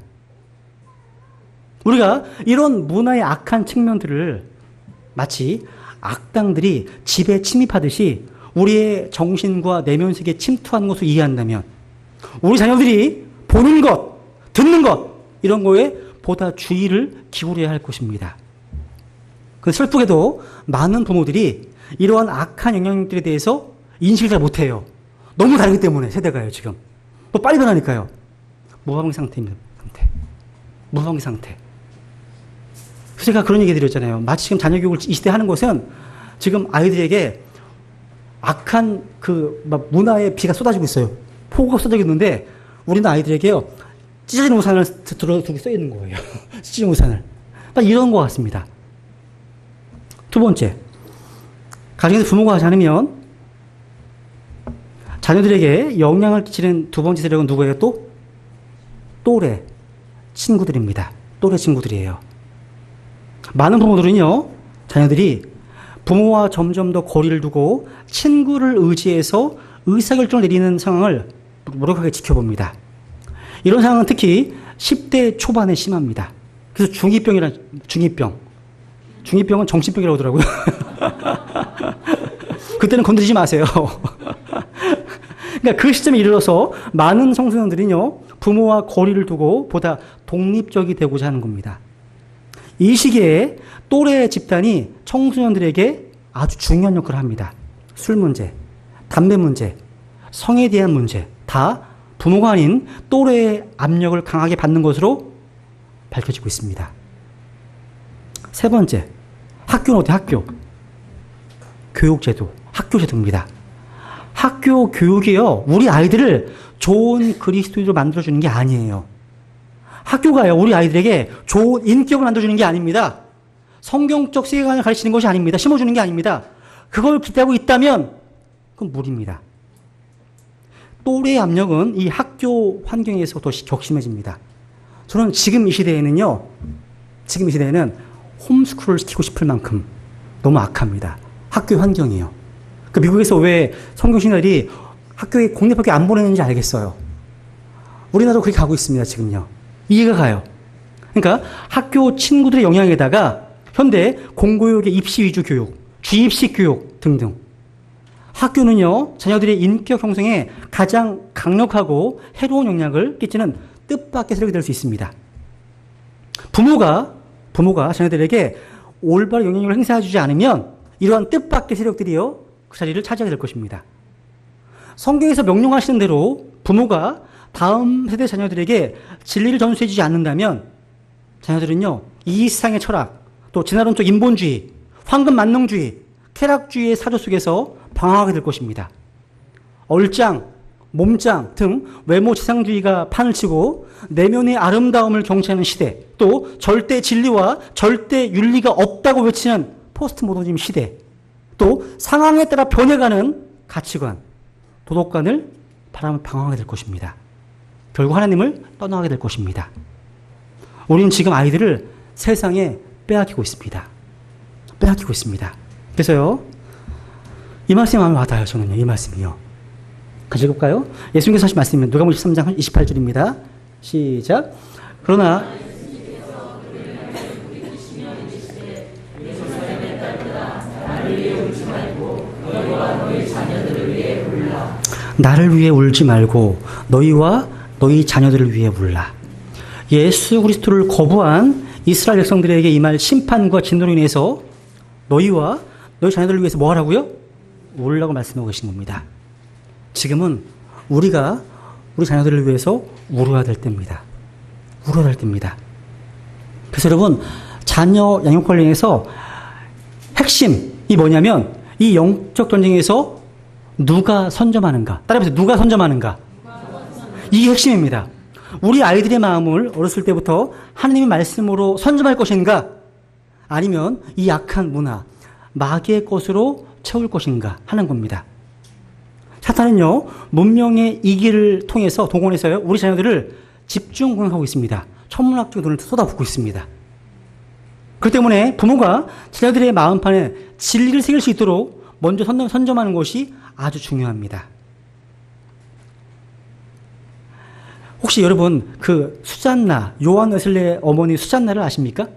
Speaker 1: 우리가 이런 문화의 악한 측면들을 마치 악당들이 집에 침입하듯이 우리의 정신과 내면 세계에 침투하는 것을 이해한다면 우리 자녀들이 보는 것, 듣는 것, 이런 거에 보다 주의를 기울여야 할 것입니다. 그 슬프게도 많은 부모들이 이러한 악한 영향력들에 대해서 인식을 잘 못해요. 너무 다르기 때문에 세대가요, 지금. 또 빨리 변하니까요. 무방비 상태입니다. 무방비 상태. 그래서 제가 그런 얘기 드렸잖아요. 마치 지금 자녀 교육을 이 시대에 하는 것은 지금 아이들에게 악한 문화의 비가 쏟아지고 있어요. 폭우가 쏟아지고 있는데 우리는 아이들에게요, 찢어진 우산을 들어두고 써 있는 거예요. 찢어진 우산을. 딱 이런 것 같습니다. 두 번째, 가정에서 부모가 하지 않으면 자녀들에게 영향을 끼치는 두 번째 세력은 누구예요? 또래 친구들입니다. 또래 친구들이에요. 많은 부모들은요, 자녀들이 부모와 점점 더 거리를 두고 친구를 의지해서 의사결정을 내리는 상황을 무력하게 지켜봅니다. 이런 상황은 특히 10대 초반에 심합니다. 그래서 중이병은 정신병이라고 하더라고요. 그때는 건드리지 마세요. 그러니까 그 시점에 이르러서 많은 청소년들은요, 부모와 거리를 두고 보다 독립적이 되고자 하는 겁니다. 이 시기에 또래 집단이 청소년들에게 아주 중요한 역할을 합니다. 술 문제, 담배 문제, 성에 대한 문제, 다 부모가 아닌 또래의 압력을 강하게 받는 것으로 밝혀지고 있습니다. 세 번째, 학교는 어때? 학교. 교육제도, 학교제도입니다. 학교 교육이요, 우리 아이들을 좋은 그리스도인으로 만들어주는 게 아니에요. 학교가요, 우리 아이들에게 좋은 인격을 만들어주는 게 아닙니다. 성경적 세계관을 가르치는 것이 아닙니다. 심어주는 게 아닙니다. 그걸 기대하고 있다면 그건 무리입니다. 또래의 압력은 이 학교 환경에서 더 격심해집니다. 저는 지금 이 시대에는 홈스쿨을 시키고 싶을 만큼 너무 악합니다. 학교 환경이요. 그 미국에서 왜 성경신학이 학교에 공립학교 안 보내는지 알겠어요. 우리나라도 그렇게 가고 있습니다, 지금요. 이해가 가요. 그러니까 학교 친구들의 영향에다가 현대 공교육의 입시 위주 교육, 주입식 교육 등등. 학교는요, 자녀들의 인격 형성에 가장 강력하고 해로운 영향을 끼치는 뜻밖의 세력이 될 수 있습니다. 부모가 자녀들에게 올바른 영향력을 행사해주지 않으면 이러한 뜻밖의 세력들이요, 그 자리를 차지하게 될 것입니다. 성경에서 명령하시는 대로 부모가 다음 세대 자녀들에게 진리를 전수해주지 않는다면 자녀들은요, 이 세상의 철학, 또 진화론적 인본주의, 황금만능주의, 쾌락주의의 사조 속에서 방황하게 될 것입니다. 얼짱, 몸짱 등 외모 지상주의가 판을 치고 내면의 아름다움을 경치하는 시대, 또 절대 진리와 절대 윤리가 없다고 외치는 포스트 모더니즘 시대, 또 상황에 따라 변해가는 가치관, 도덕관을 바라며 방황하게 될 것입니다. 결국 하나님을 떠나게 될 것입니다. 우리는 지금 아이들을 세상에 빼앗기고 있습니다. 빼앗기고 있습니다. 그래서요, 이 말씀이 마음에 와닿아요. 저는요, 이 말씀이요. 같이 읽을까요? 예수님께서 하신 말씀입니다. 누가복음 23장 28절입니다. 시작. 그러나 나를 위해 울지 말고 너희와 너희 자녀들을 위해 울라. 예수 그리스도를 거부한 이스라엘 백성들에게 임할 심판과 진노로 인해서 너희와 너희 자녀들을 위해서 뭐 하라고요? 울라고 말씀하고 계신 겁니다. 지금은 우리가 우리 자녀들을 위해서 울어야 될 때입니다. 울어야 될 때입니다. 그래서 여러분, 자녀 양육 관련해서 핵심이 뭐냐면 이 영적 전쟁에서 누가 선점하는가. 따라해보세요. 누가 선점하는가. 이게 핵심입니다. 우리 아이들의 마음을 어렸을 때부터 하나님의 말씀으로 선점할 것인가, 아니면 이 약한 문화, 마귀의 것으로 채울 것인가 하는 겁니다. 사탄은요, 문명의 이기를 통해서 동원해서요, 우리 자녀들을 집중 공격하고 있습니다. 천문학적 돈을 쏟아붓고 있습니다. 그렇기 때문에 부모가 자녀들의 마음판에 진리를 새길 수 있도록 먼저 선점하는 것이 아주 중요합니다. 혹시 여러분 그 수잔나, 요한 웨슬레의 어머니 수잔나를 아십니까?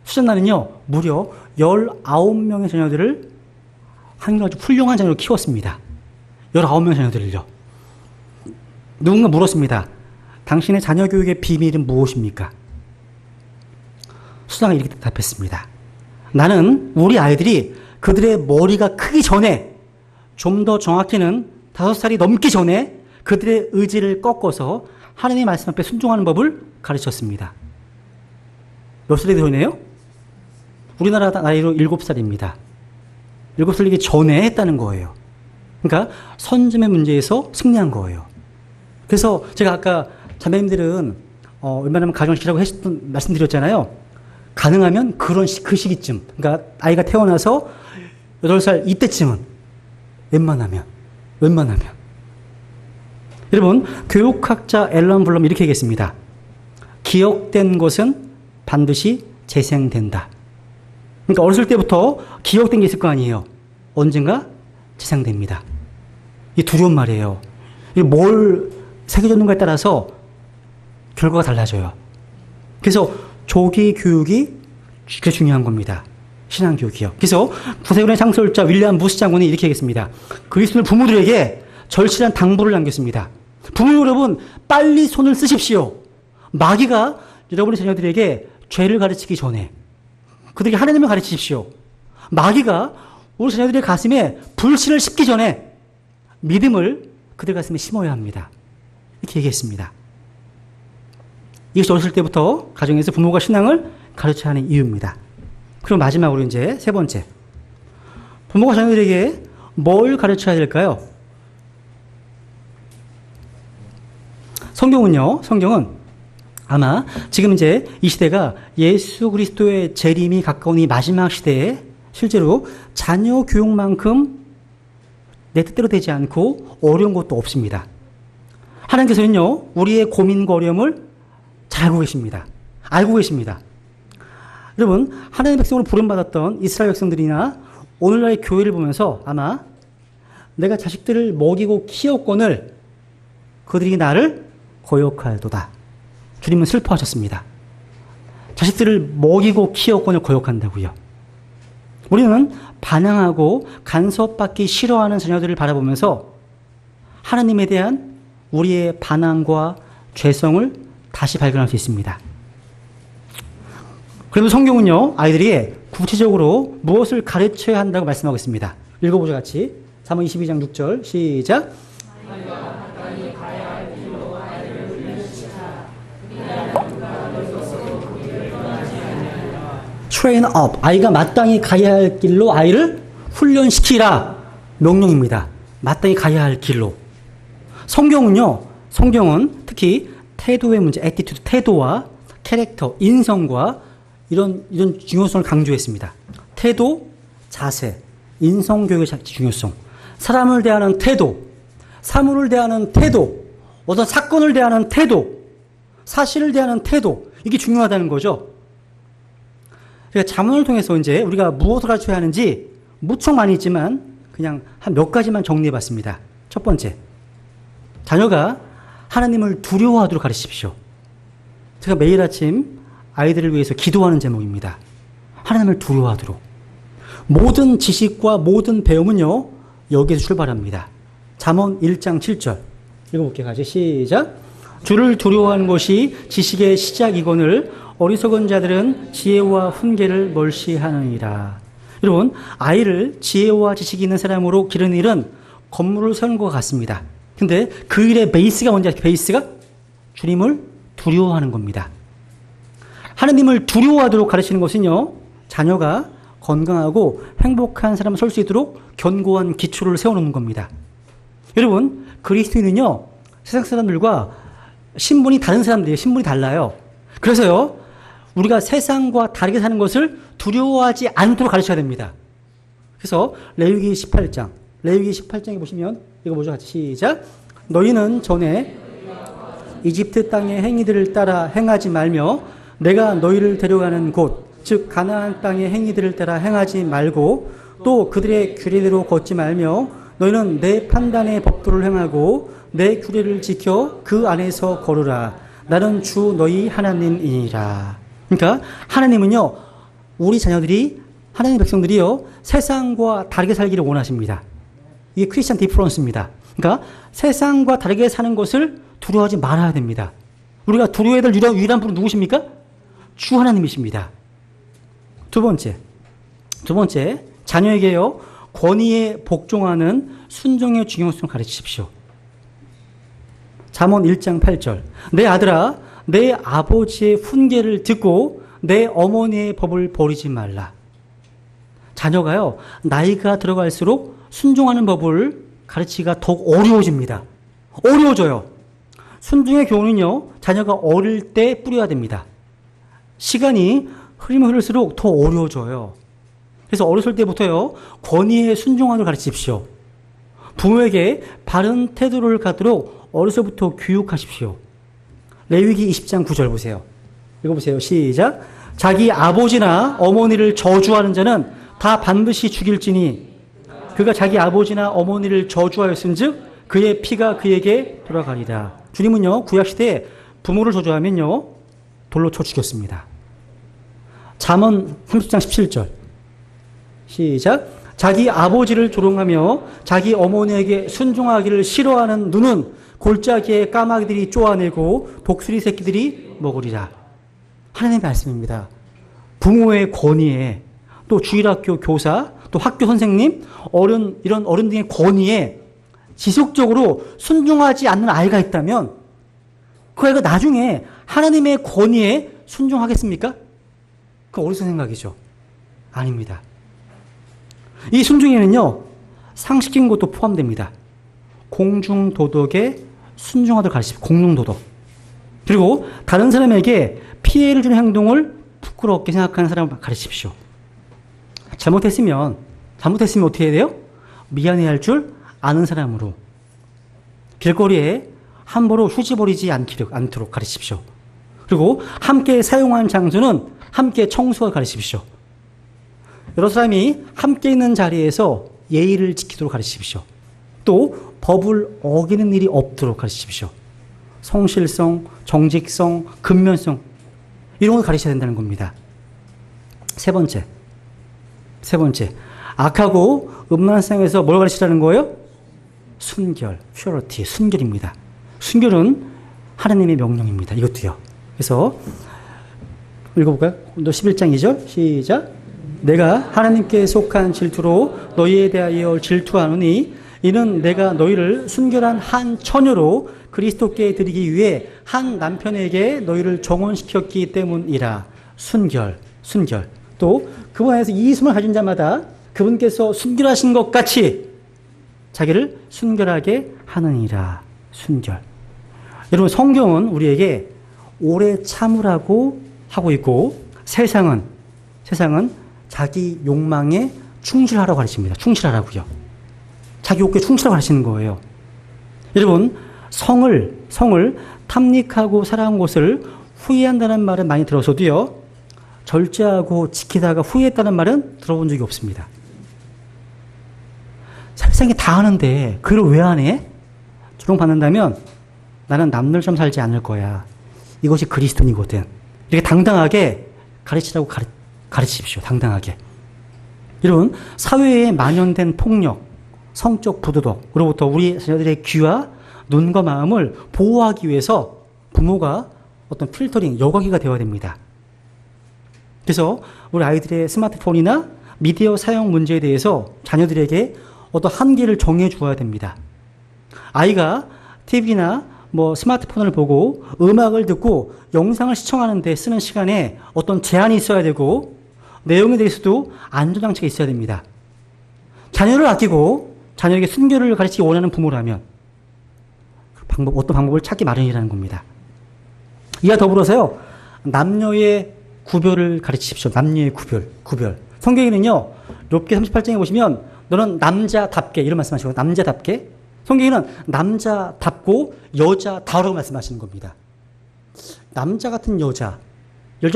Speaker 1: 수잔나는요, 무려 19명의 자녀들을 한결 아주 훌륭한 자녀로 키웠습니다. 19명의 자녀들을요. 누군가 물었습니다. 당신의 자녀 교육의 비밀은 무엇입니까? 수잔나가 이렇게 대답했습니다. 나는 우리 아이들이 그들의 머리가 크기 전에, 좀 더 정확히는 5살이 넘기 전에 그들의 의지를 꺾어서 하나님의 말씀 앞에 순종하는 법을 가르쳤습니다. 몇 살이 되네요? 우리나라 나이로 7살입니다. 7살이기 전에 했다는 거예요. 그러니까 선점의 문제에서 승리한 거예요. 그래서 제가 아까 자매님들은 웬만하면 가정시키라고 말씀드렸잖아요. 가능하면 그 시기쯤, 그러니까 아이가 태어나서 8살 이때쯤은 웬만하면. 여러분, 교육학자 앨런 블럼 이렇게 얘기했습니다. 기억된 것은 반드시 재생된다. 그러니까 어렸을 때부터 기억된 게 있을 거 아니에요. 언젠가 재생됩니다. 이게 두려운 말이에요. 이게 뭘 새겨줬는가에 따라서 결과가 달라져요. 그래서 조기 교육이 그게 중요한 겁니다. 신앙교육이요. 그래서 구세군의 창설자 윌리엄 무스 장군이 이렇게 얘기했습니다. 그리스도인 부모들에게 절실한 당부를 남겼습니다. 부모 여러분, 빨리 손을 쓰십시오. 마귀가 여러분의 자녀들에게 죄를 가르치기 전에 그들에게 하나님을 가르치십시오. 마귀가 우리 자녀들의 가슴에 불신을 심기 전에 믿음을 그들 가슴에 심어야 합니다. 이렇게 얘기했습니다. 이것이 어렸을 때부터 가정에서 부모가 신앙을 가르쳐야 하는 이유입니다. 그럼 마지막으로 이제 세 번째. 부모가 자녀들에게 뭘 가르쳐야 될까요? 성경은 아마 지금 이제 이 시대가 예수 그리스도의 재림이 가까운 이 마지막 시대에 실제로 자녀 교육만큼 내 뜻대로 되지 않고 어려운 것도 없습니다. 하나님께서는요, 우리의 고민과 어려움을 잘 알고 계십니다. 알고 계십니다. 여러분, 하나님의 백성으로 부름받았던 이스라엘 백성들이나 오늘날의 교회를 보면서 아마 내가 자식들을 먹이고 키웠거늘 그들이 나를 거역할도다. 주님은 슬퍼하셨습니다. 자식들을 먹이고 키웠거늘 거역한다고요. 우리는 반항하고 간섭받기 싫어하는 자녀들을 바라보면서 하나님에 대한 우리의 반항과 죄성을 다시 발견할 수 있습니다. 그러면 성경은요, 아이들에게 구체적으로 무엇을 가르쳐야 한다고 말씀하고 있습니다. 읽어보죠, 같이. 사무엘 22장 6절, 시작. train up. 아이가 마땅히 가야 할 길로 아이를 훈련시키라. 명령입니다. 마땅히 가야 할 길로. 성경은 특히 태도의 문제, attitude, 태도와 캐릭터, 인성과 이런 중요성을 강조했습니다. 태도, 자세, 인성교육의 중요성, 사람을 대하는 태도, 사물을 대하는 태도, 어떤 사건을 대하는 태도, 사실을 대하는 태도, 이게 중요하다는 거죠. 그러니까 자문을 통해서 이제 우리가 무엇을 가르쳐야 하는지 무척 많이 있지만 그냥 한 몇 가지만 정리해 봤습니다. 첫 번째, 자녀가 하나님을 두려워하도록 가르치십시오. 제가 매일 아침 아이들을 위해서 기도하는 제목입니다. 하나님을 두려워하도록. 모든 지식과 모든 배움은요, 여기에서 출발합니다. 잠언 1장 7절. 읽어볼게요. 같이 시작. 주를 두려워하는 것이 지식의 시작이거늘 어리석은 자들은 지혜와 훈계를 멀시하느니라. 여러분, 아이를 지혜와 지식이 있는 사람으로 기르는 일은 건물을 세우는 것 같습니다. 근데 그 일의 베이스가 뭔지 아세요? 베이스가 주님을 두려워하는 겁니다. 하나님을 두려워하도록 가르치는 것은요, 자녀가 건강하고 행복한 사람을 설 수 있도록 견고한 기초를 세워놓는 겁니다. 여러분, 그리스도인은요, 세상 사람들과 신분이 다른 사람들이에요. 신분이 달라요. 그래서요, 우리가 세상과 다르게 사는 것을 두려워하지 않도록 가르쳐야 됩니다. 그래서 레위기 18장에 보시면 이거 보죠. 같이 시작. 너희는 전에 이집트 땅의 행위들을 따라 행하지 말며 내가 너희를 데려가는 곳, 즉 가나안 땅의 행위들을 따라 행하지 말고 또 그들의 규례대로 걷지 말며 너희는 내 판단의 법도를 행하고 내 규례를 지켜 그 안에서 걸으라. 나는 주 너희 하나님이니라. 그러니까 하나님은요, 우리 자녀들이, 하나님의 백성들이요, 세상과 다르게 살기를 원하십니다. 이게 크리스천 디퍼런스입니다. 그러니까 세상과 다르게 사는 것을 두려워하지 말아야 됩니다. 우리가 두려워해야 될 유일한 분은 누구십니까? 주 하나님이십니다. 두 번째, 자녀에게요, 권위에 복종하는 순종의 중요성을 가르치십시오. 잠언 1장 8절. 내 아들아, 내 아버지의 훈계를 듣고 내 어머니의 법을 버리지 말라. 자녀가요, 나이가 들어갈수록 순종하는 법을 가르치기가 더욱 어려워집니다. 어려워져요. 순종의 교훈은요, 자녀가 어릴 때 뿌려야 됩니다. 시간이 흐르면 흐를수록 더 어려워져요. 그래서 어렸을 때부터요, 권위에 순종하도록 가르치십시오. 부모에게 바른 태도를 갖도록 어려서부터 교육하십시오. 레위기 20장 9절 보세요. 읽어보세요. 시작. 자기 아버지나 어머니를 저주하는 자는 다 반드시 죽일지니 그가 자기 아버지나 어머니를 저주하였은즉 그의 피가 그에게 돌아가리라. 주님은요, 구약시대에 부모를 저주하면요, 돌로 쳐 죽였습니다. 잠언 30장 17절. 시작. 자기 아버지를 조롱하며 자기 어머니에게 순종하기를 싫어하는 눈은 골짜기에 까마귀들이 쪼아내고 독수리 새끼들이 먹으리라. 하나님의 말씀입니다. 부모의 권위에, 또 주일학교 교사, 또 학교 선생님, 이런 어른 등의 권위에 지속적으로 순종하지 않는 아이가 있다면 그 아이가 나중에 하나님의 권위에 순종하겠습니까? 그 어리석은 생각이죠. 아닙니다. 이 순종에는요, 상식적인 것도 포함됩니다. 공중도덕에 순종하도록 가르치십시오. 공중도덕. 그리고 다른 사람에게 피해를 주는 행동을 부끄럽게 생각하는 사람을 가르치십시오. 잘못했으면 어떻게 해야 돼요? 미안해야 할 줄 아는 사람으로. 길거리에 함부로 휴지 버리지 않도록 가르치십시오. 그리고 함께 사용한 장소는 함께 청소하도록 가르치십시오. 여러 사람이 함께 있는 자리에서 예의를 지키도록 가르치십시오. 또 법을 어기는 일이 없도록 가르치십시오. 성실성, 정직성, 근면성 이런 걸 가르쳐야 된다는 겁니다. 세 번째. 악하고 음란한 세상에서 뭘 가르치라는 거예요? 순결, purity, 순결입니다. 순결은 하나님의 명령입니다. 이것도요. 그래서 읽어볼까요? 11장 2절 시작. 내가 하나님께 속한 질투로 너희에 대하여 질투하노니 이는 내가 너희를 순결한 한 처녀로 그리스도께 드리기 위해 한 남편에게 너희를 정혼시켰기 때문이라. 순결. 또 그분 안에서 이 숨을 가진 자마다 그분께서 순결하신 것 같이 자기를 순결하게 하느니라. 순결. 여러분, 성경은 우리에게 오래 참으라고 하고 있고 세상은 자기 욕망에 충실하라고 가르칩니다. 충실하라고요. 자기 욕구에 충실하라고 가르치는 거예요. 여러분, 성을 탐닉하고 살아온 것을 후회한다는 말은 많이 들어서도요, 절제하고 지키다가 후회했다는 말은 들어본 적이 없습니다. 세상에 다 하는데 그걸 왜 안 해? 조롱받는다면 나는 남들처럼 살지 않을 거야. 이것이 그리스도인이거든. 이렇게 당당하게 가르치라고 가르치십시오. 당당하게. 여러분, 사회에 만연된 폭력, 성적 부도덕으로부터 우리 자녀들의 귀와 눈과 마음을 보호하기 위해서 부모가 어떤 필터링, 여과기가 되어야 됩니다. 그래서 우리 아이들의 스마트폰이나 미디어 사용 문제에 대해서 자녀들에게 어떤 한계를 정해 주어야 됩니다. 아이가 TV나 스마트폰을 보고 음악을 듣고 영상을 시청하는 데 쓰는 시간에 어떤 제한이 있어야 되고 내용에 대해서도 안전장치가 있어야 됩니다. 자녀를 아끼고 자녀에게 순결을 가르치기 원하는 부모라면 어떤 방법을 찾기 마련이라는 겁니다. 이와 더불어서요, 남녀의 구별을 가르치십시오. 남녀의 구별. 성경에는요, 욥기 38장에 보시면 너는 남자답게 이런 말씀하시고 남자답게. 성경에는 남자답고 여자다우라고 말씀하시는 겁니다. 남자 같은 여자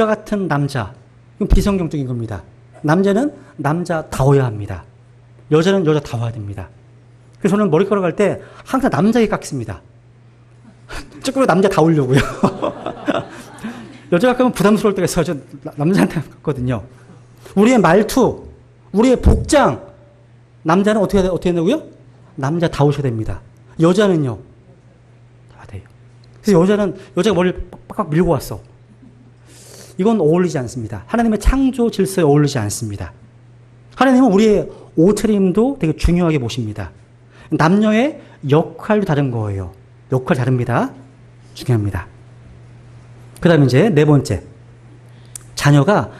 Speaker 1: 같은 남자, 이건 비성경적인 겁니다. 남자는 남자다워야 합니다. 여자는 여자다워야 됩니다. 그래서 저는 머리카락 할 때 항상 남자에게 깎습니다. 조금 남자다우려고요. 여자가 깎으면 부담스러울 때가 있어서 남자한테 깎거든요. 우리의 말투, 우리의 복장, 남자는 어떻게 된다고요? 남자다우셔야 됩니다. 여자는요, 다 돼요. 그래서 여자가 머리를 빡빡 밀고 왔어. 이건 어울리지 않습니다. 하나님의 창조 질서에 어울리지 않습니다. 하나님은 우리의 옷차림도 되게 중요하게 보십니다. 남녀의 역할도 다른 거예요. 역할이 다릅니다. 중요합니다. 그 다음에 이제 네 번째. 자녀가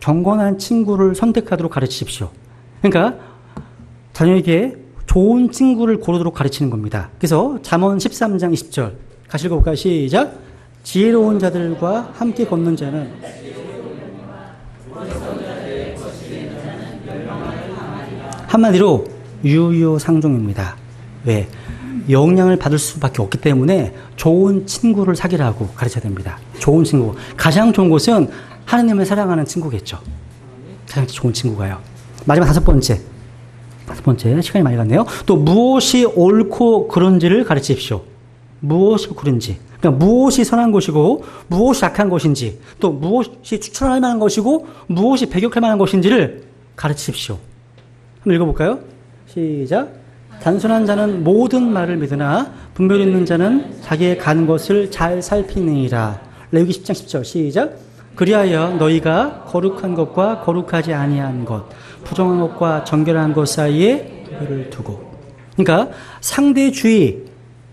Speaker 1: 경건한 친구를 선택하도록 가르치십시오. 그러니까 자녀에게 좋은 친구를 고르도록 가르치는 겁니다. 그래서 잠언 13장 20절 같이 읽어볼까요? 시작. 지혜로운 자들과 함께 걷는 자는 한마디로 유유상종입니다. 왜? 영향을 받을 수밖에 없기 때문에 좋은 친구를 사귀라고 가르쳐야 됩니다. 좋은 친구. 가장 좋은 곳은 하나님을 사랑하는 친구겠죠. 가장 좋은 친구가요. 마지막 다섯 번째. 다섯 번째, 시간이 많이 갔네요. 또 무엇이 옳고 그른지를 가르치십시오. 무엇이 그른지. 그러니까 무엇이 선한 것이고 무엇이 악한 것인지, 또 무엇이 추천할 만한 것이고 무엇이 배격할 만한 것인지를 가르치십시오. 한번 읽어볼까요? 시작. 단순한 자는 모든 말을 믿으나 분별 있는 자는 자기의 가는 것을 잘 살피느니라. 레위기 10장 10절 시작. 그리하여 너희가 거룩한 것과 거룩하지 아니한 것, 부정한 것과 정결한 것 사이에 구별을 두고. 그러니까 상대주의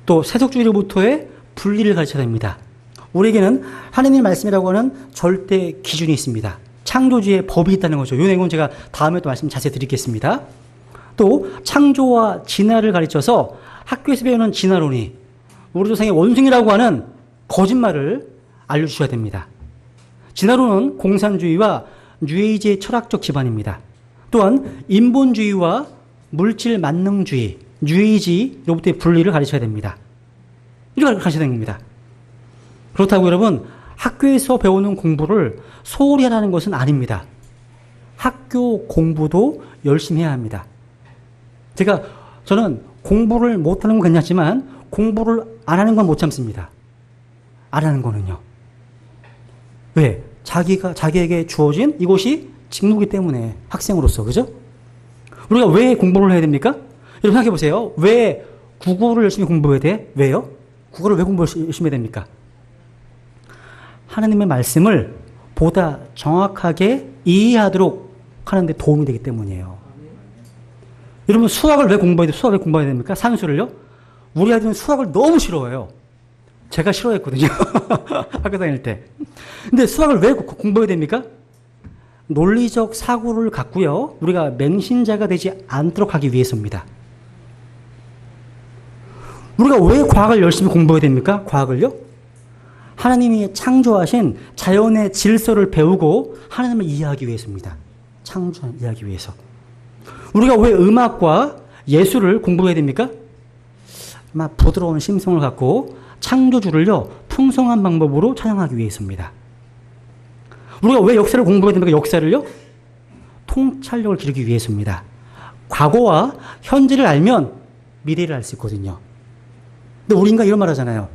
Speaker 1: 또 세속주의로부터의 분리를 가르쳐야 됩니다. 우리에게는 하나님의 말씀이라고 하는 절대 기준이 있습니다. 창조주의 법이 있다는 거죠. 이 내용은 제가 다음에 또 말씀 자세히 드리겠습니다. 또 창조와 진화를 가르쳐서 학교에서 배우는 진화론이 우리 조상의 원숭이라고 하는 거짓말을 알려주셔야 됩니다. 진화론은 공산주의와 뉴에이지의 철학적 기반입니다. 또한 인본주의와 물질 만능주의, 뉴에이지로부터의 분리를 가르쳐야 됩니다. 이렇게 가르쳐야 됩니다. 그렇다고 여러분, 학교에서 배우는 공부를 소홀히 하라는 것은 아닙니다. 학교 공부도 열심히 해야 합니다. 저는 공부를 못하는 건 괜찮지만 공부를 안 하는 건 못 참습니다. 안 하는 거는요. 왜? 자기에게 주어진 이것이 직무이기 때문에, 학생으로서, 그죠? 우리가 왜 공부를 해야 됩니까? 여러분 생각해 보세요. 왜 국어를 열심히 공부해야 돼? 왜요? 국어를 왜 열심히 해야 됩니까? 하나님의 말씀을 보다 정확하게 이해하도록 하는데 도움이 되기 때문이에요. 여러분 수학을 왜 공부해야 됩니까? 산수를요? 우리 아이들은 수학을 너무 싫어해요. 제가 싫어했거든요. 학교 다닐 때. 근데 수학을 왜 공부해야 됩니까? 논리적 사고를 갖고요. 우리가 맹신자가 되지 않도록 하기 위해서입니다. 우리가 왜 과학을 열심히 공부해야 됩니까? 과학을요? 하나님이 창조하신 자연의 질서를 배우고 하나님을 이해하기 위해서입니다. 창조를 이해하기 위해서. 우리가 왜 음악과 예술을 공부해야 됩니까? 아마 부드러운 심성을 갖고 창조주를요, 풍성한 방법으로 찬양하기 위해서입니다. 우리가 왜 역사를 공부해야 됩니까? 역사를요? 통찰력을 기르기 위해서입니다. 과거와 현재를 알면 미래를 알 수 있거든요. 근데 우리 인간 이런 말 하잖아요.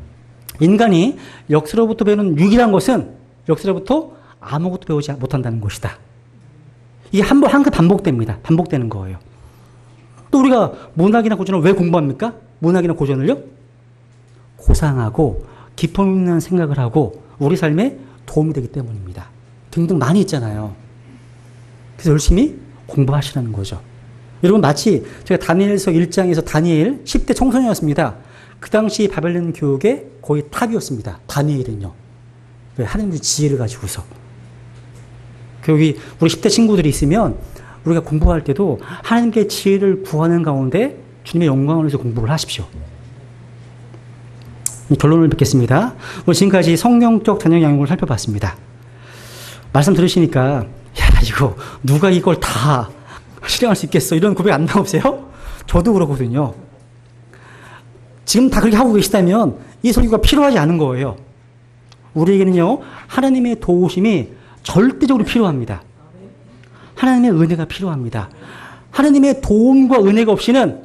Speaker 1: 인간이 역사로부터 배우는 유일한 것은 역사로부터 아무것도 배우지 못한다는 것이다. 이게 한 번 반복됩니다. 반복되는 거예요. 또 우리가 문학이나 고전을 왜 공부합니까? 문학이나 고전을요? 고상하고 기품 있는 생각을 하고 우리 삶에 도움이 되기 때문입니다. 등등 많이 있잖아요. 그래서 열심히 공부하시라는 거죠. 여러분 마치 제가 다니엘서 1장에서 다니엘 10대 청소년이었습니다. 그 당시 바벨론 교육의 거의 탑이었습니다. 다니엘은요. 왜? 하나님의 지혜를 가지고서. 여기 우리 10대 친구들이 있으면 우리가 공부할 때도 하나님께 지혜를 구하는 가운데 주님의 영광을 위해서 공부를 하십시오. 결론을 뵙겠습니다. 오늘 지금까지 성경적 자녀 양육을 살펴봤습니다. 말씀 들으시니까 이거 누가 이걸 다 실행할 수 있겠어 이런 고백 안 나오세요? 저도 그러거든요. 지금 다 그렇게 하고 계시다면 이 설교가 필요하지 않은 거예요. 우리에게는요, 하나님의 도우심이 절대적으로 필요합니다. 하나님의 은혜가 필요합니다. 하나님의 도움과 은혜가 없이는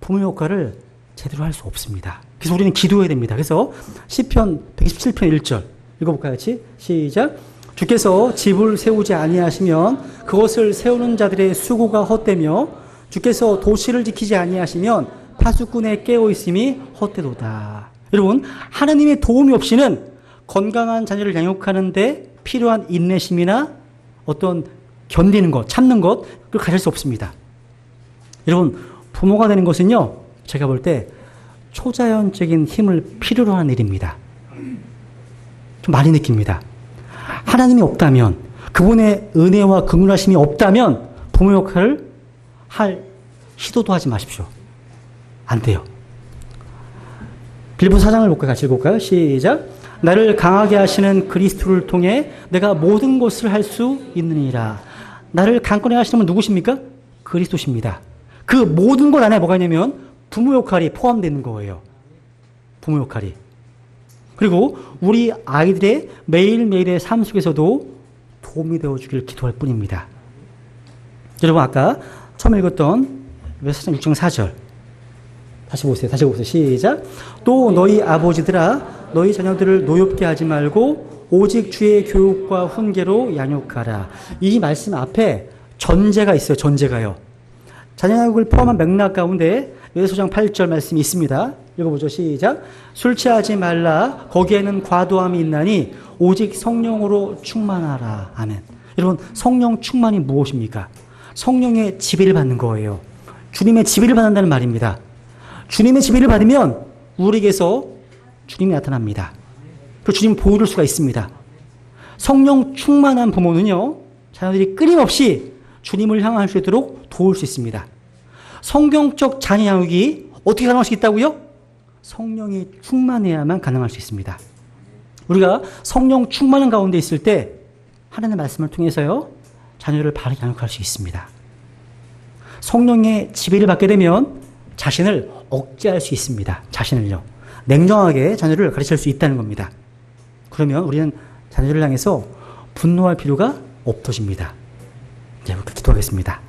Speaker 1: 부모 역할을 제대로 할 수 없습니다. 그래서 우리는 기도해야 됩니다. 그래서 시편 117편 1절 읽어볼까요? 같이 시작. 주께서 집을 세우지 아니하시면 그것을 세우는 자들의 수고가 헛되며 주께서 도시를 지키지 아니하시면 파수꾼의 깨어있음이 헛되도다. 여러분, 하나님의 도움이 없이는 건강한 자녀를 양육하는 데 필요한 인내심이나 어떤 견디는 것, 참는 것, 그걸 가질 수 없습니다. 여러분, 부모가 되는 것은요, 제가 볼 때 초자연적인 힘을 필요로 하는 일입니다. 좀 많이 느낍니다. 하나님이 없다면, 그분의 은혜와 긍휼하심이 없다면 부모 역할을 할 시도도 하지 마십시오. 안 돼요. 빌립보 4장을 볼까요? 같이 읽어볼까요? 시작. 나를 강하게 하시는 그리스도를 통해 내가 모든 것을 할 수 있느니라. 나를 강건하게 하시는 분 누구십니까? 그리스도십니다. 그 모든 것 안에 뭐가 있냐면 부모 역할이 포함되는 거예요. 부모 역할이. 그리고 우리 아이들의 매일매일의 삶 속에서도 도움이 되어주길 기도할 뿐입니다. 여러분 아까 처음 읽었던 에베소서 6장 4절. 다시 보세요. 시작. 또 너희 아버지들아 너희 자녀들을 노엽게 하지 말고 오직 주의 교육과 훈계로 양육하라. 이 말씀 앞에 전제가 있어요. 전제가요. 자녀 양육을 포함한 맥락 가운데 에베소장 8절 말씀이 있습니다. 읽어보죠. 시작. 술 취하지 말라. 거기에는 과도함이 있나니 오직 성령으로 충만하라. 아멘. 여러분, 성령 충만이 무엇입니까? 성령의 지배를 받는 거예요. 주님의 지배를 받는다는 말입니다. 주님의 지배를 받으면 우리에게서 주님이 나타납니다. 그리고 주님 보여줄 수가 있습니다. 성령 충만한 부모는요, 자녀들이 끊임없이 주님을 향할 수 있도록 도울 수 있습니다. 성경적 자녀 양육이 어떻게 가능할 수 있다고요? 성령이 충만해야만 가능할 수 있습니다. 우리가 성령 충만한 가운데 있을 때 하나님의 말씀을 통해서요, 자녀를 바르게 양육할 수 있습니다. 성령의 지배를 받게 되면 자신을 억제할 수 있습니다. 자신을요. 냉정하게 자녀를 가르칠 수 있다는 겁니다. 그러면 우리는 자녀를 향해서 분노할 필요가 없어집니다. 네, 기도하겠습니다.